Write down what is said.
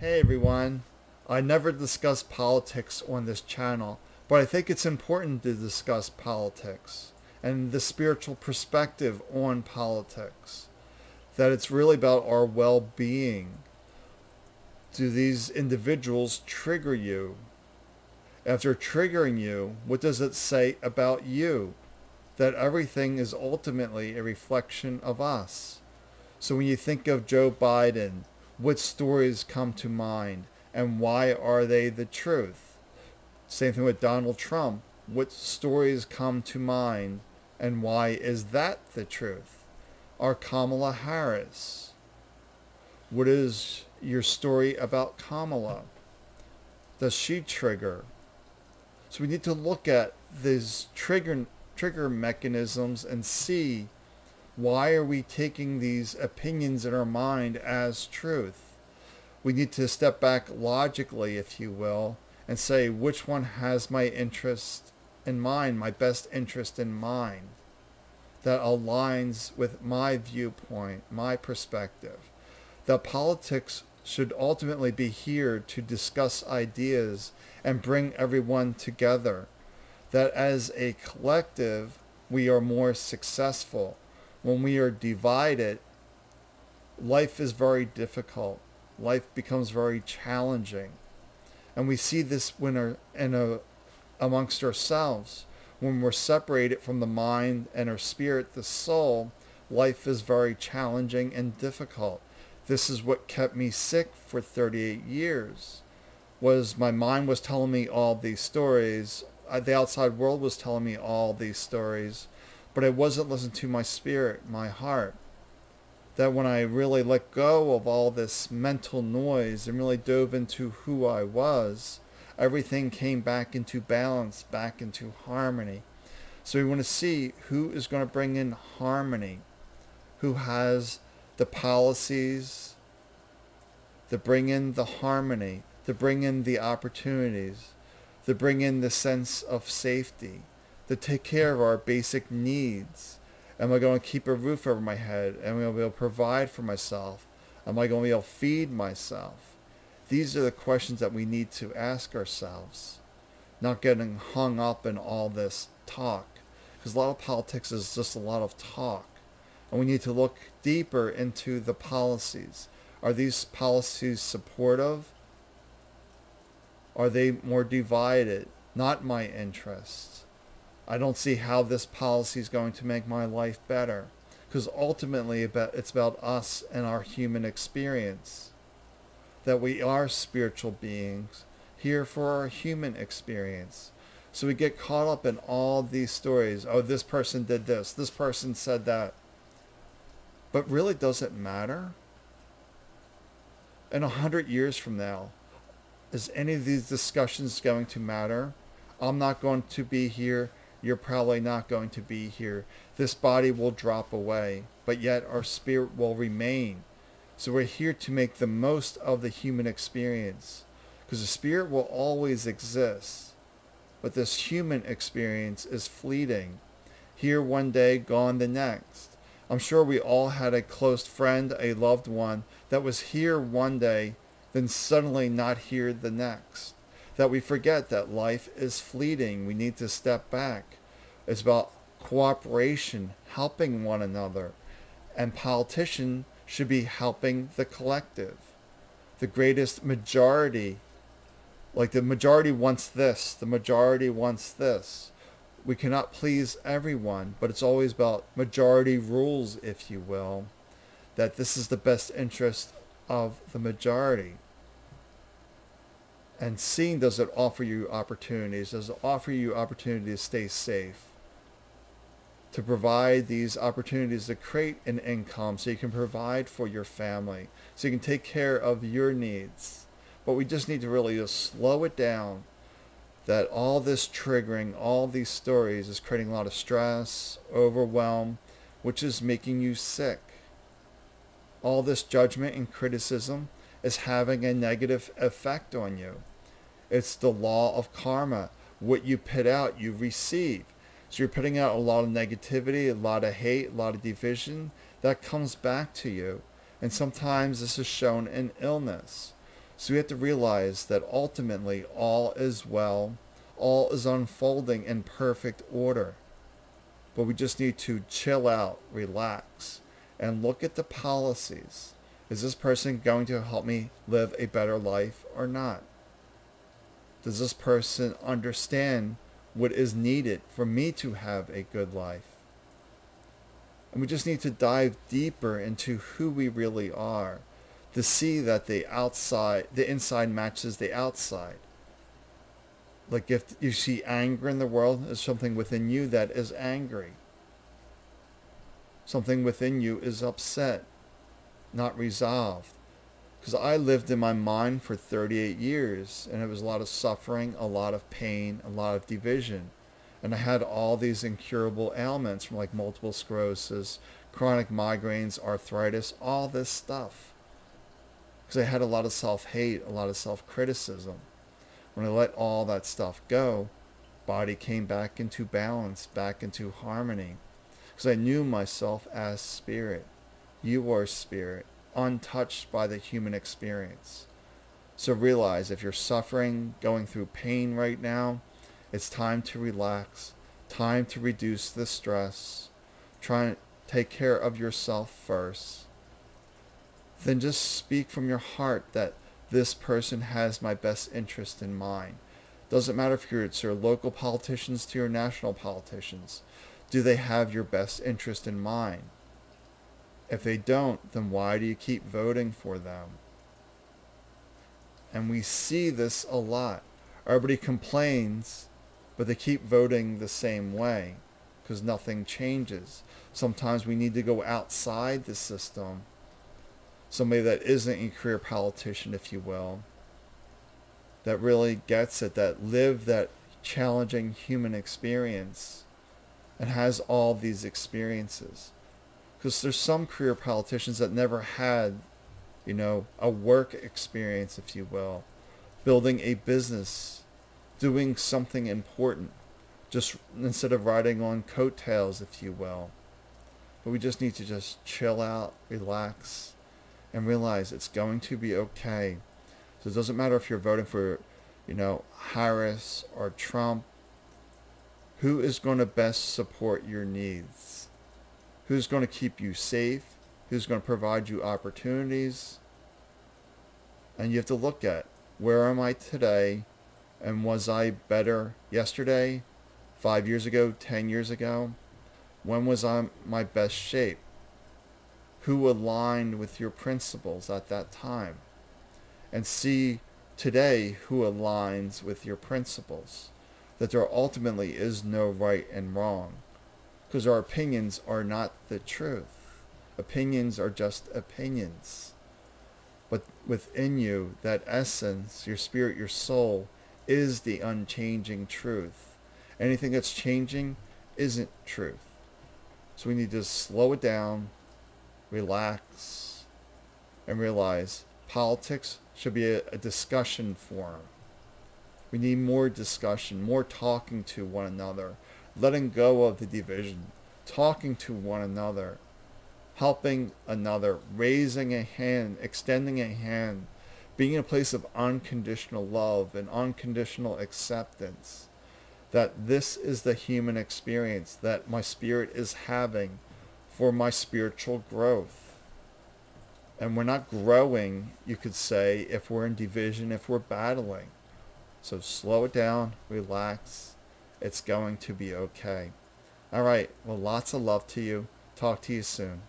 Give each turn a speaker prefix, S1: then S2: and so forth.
S1: Hey everyone, I never discuss politics on this channel, but I think it's important to discuss politics and the spiritual perspective on politics. That it's really about our well-being. Do these individuals trigger you? After triggering you, what does it say about you? That everything is ultimately a reflection of us. So when you think of Joe Biden, what stories come to mind and why are they the truth? Same thing with Donald Trump. What stories come to mind and why is that the truth? Or Kamala Harris. What is your story about Kamala? Does she trigger? So we need to look at these trigger mechanisms and see, why are we taking these opinions in our mind as truth? We need to step back logically, if you will, and say which one has my interest in mind, my best interest in mind, that aligns with my viewpoint, my perspective. That politics should ultimately be here to discuss ideas and bring everyone together. That as a collective, we are more successful. When we are divided, life is very difficult. Life becomes very challenging. And we see this amongst ourselves. When we're separated from the mind and our spirit, the soul, life is very challenging and difficult. This is what kept me sick for 38 years. Was my mind was telling me all these stories. The outside world was telling me all these stories. But I wasn't listening to my spirit, my heart. That when I really let go of all this mental noise and really dove into who I was, everything came back into balance, back into harmony. So we want to see who is going to bring in harmony, who has the policies that bring in the harmony, to bring in the opportunities, to bring in the sense of safety, to take care of our basic needs. Am I going to keep a roof over my head? Am I going to be able to provide for myself? Am I going to be able to feed myself? These are the questions that we need to ask ourselves. Not getting hung up in all this talk. Because a lot of politics is just a lot of talk. And we need to look deeper into the policies. Are these policies supportive? Are they more divided? Not my interests. I don't see how this policy is going to make my life better. Because ultimately it's about us and our human experience. That we are spiritual beings here for our human experience. So we get caught up in all these stories. Oh, this person did this. This person said that. But really, does it matter? In 100 years from now, is any of these discussions going to matter? I'm not going to be here. You're probably not going to be here. This body will drop away, but yet our spirit will remain. So we're here to make the most of the human experience, because the spirit will always exist. But this human experience is fleeting. Here one day, gone the next. I'm sure we all had a close friend, a loved one, that was here one day, then suddenly not here the next. That we forget that life is fleeting. We need to step back. It's about cooperation, helping one another. And politicians should be helping the collective. The greatest majority, like the majority wants this, the majority wants this. We cannot please everyone, but it's always about majority rules, if you will. That this is the best interest of the majority. And seeing, does it offer you opportunities? Does it offer you opportunity to stay safe? To provide these opportunities to create an income so you can provide for your family, so you can take care of your needs. But we just need to really just slow it down. That all this triggering, all these stories is creating a lot of stress, overwhelm, which is making you sick. All this judgment and criticism is having a negative effect on you. It's the law of karma. What you put out, you receive. So you're putting out a lot of negativity, a lot of hate, a lot of division. That comes back to you. And sometimes this is shown in illness. So we have to realize that ultimately all is well, all is unfolding in perfect order. But we just need to chill out, relax, and look at the policies. Is this person going to help me live a better life or not? Does this person understand what is needed for me to have a good life? And we just need to dive deeper into who we really are to see that the inside matches the outside. Like if you see anger in the world, there's something within you that is angry. Something within you is upset, not resolved. Because I lived in my mind for 38 years, and it was a lot of suffering, a lot of pain, a lot of division. And I had all these incurable ailments from like multiple sclerosis, chronic migraines, arthritis, all this stuff. Because I had a lot of self-hate, a lot of self-criticism. When I let all that stuff go, body came back into balance, back into harmony. Because I knew myself as spirit. You are spirit, untouched by the human experience. So realize if you're suffering, going through pain right now, it's time to relax, time to reduce the stress. Try and take care of yourself first. Then just speak from your heart that this person has my best interest in mind. Doesn't matter if it's your local politicians to your national politicians. Do they have your best interest in mind? If they don't, then why do you keep voting for them? And we see this a lot. Everybody complains, but they keep voting the same way because nothing changes. Sometimes we need to go outside the system. Somebody that isn't a career politician, if you will, that really gets it, that lived that challenging human experience and has all these experiences. Because there's some career politicians that never had, a work experience, if you will, building a business, doing something important, just instead of riding on coattails, if you will. But we just need to just chill out, relax, and realize it's going to be okay. So it doesn't matter if you're voting for, Harris or Trump. Who is going to best support your needs? Who's going to keep you safe? Who's going to provide you opportunities? And you have to look at, where am I today? And was I better yesterday, 5 years ago, 10 years ago? When was I in my best shape? Who aligned with your principles at that time? And see today who aligns with your principles. That there ultimately is no right and wrong. Because our opinions are not the truth. Opinions are just opinions. But within you, that essence, your spirit, your soul, is the unchanging truth. Anything that's changing isn't truth. So we need to slow it down, relax, and realize politics should be a discussion forum. We need more discussion, more talking to one another, letting go of the division, talking to one another, helping another, raising a hand, extending a hand, being in a place of unconditional love and unconditional acceptance. That this is the human experience that my spirit is having for my spiritual growth. And we're not growing, you could say, if we're in division, if we're battling. So slow it down, relax. It's going to be okay. All right, well, lots of love to you. Talk to you soon.